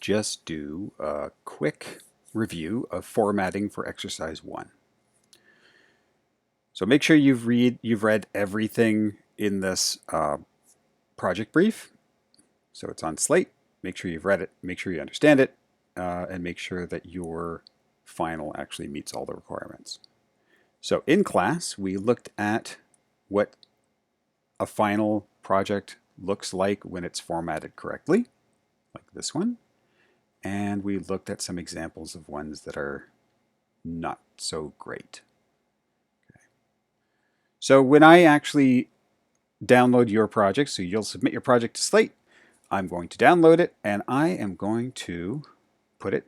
just do a quick review of formatting for exercise 1. So make sure you've read everything in this project brief. So it's on Slate. Make sure you've read it, make sure you understand it, and make sure that your final actually meets all the requirements. So in class, we looked at what a final project looks like when it's formatted correctly, like this one. And we looked at some examples of ones that are not so great. Okay. So when I actually download your project, so you'll submit your project to Slate, I'm going to download it and I am going to put it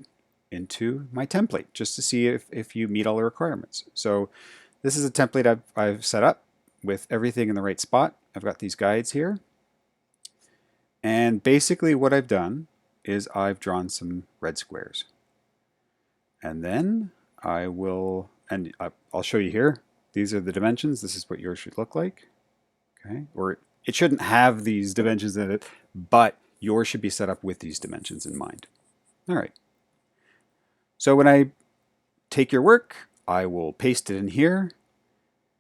into my template just to see if you meet all the requirements. So this is a template I've set up with everything in the right spot. I've got these guides here. And basically what I've done is I've drawn some red squares. And then I'll show you here. These are the dimensions. This is what yours should look like. Okay, or it shouldn't have these dimensions in it, but yours should be set up with these dimensions in mind. All right. So when I take your work, I will paste it in here.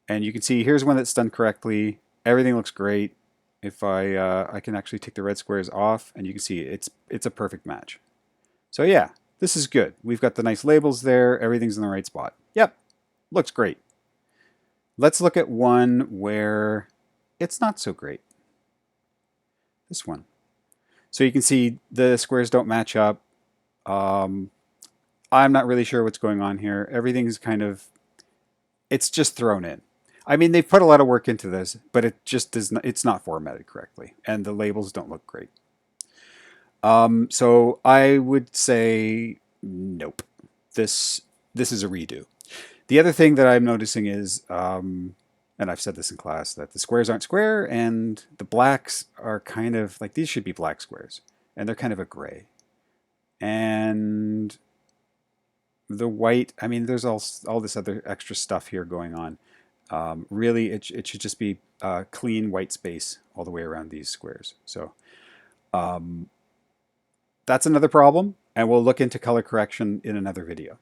And you can see here's one that's done correctly. Everything looks great. If I can actually take the red squares off, and you can see it's a perfect match. So yeah, this is good. We've got the nice labels there. Everything's in the right spot. Yep, looks great. Let's look at one where it's not so great. This one. So you can see the squares don't match up. I'm not really sure what's going on here. Everything's kind of, it's just thrown in. I mean, they've put a lot of work into this, but it just does not, it's not formatted correctly, and the labels don't look great. So I would say nope. This is a redo. The other thing that I'm noticing is, and I've said this in class, that the squares aren't square and the blacks are kind of like, these should be black squares, and they're kind of a gray. And the white, I mean, there's all this other extra stuff here going on. Really, it should just be clean white space all the way around these squares. So that's another problem, and we'll look into color correction in another video.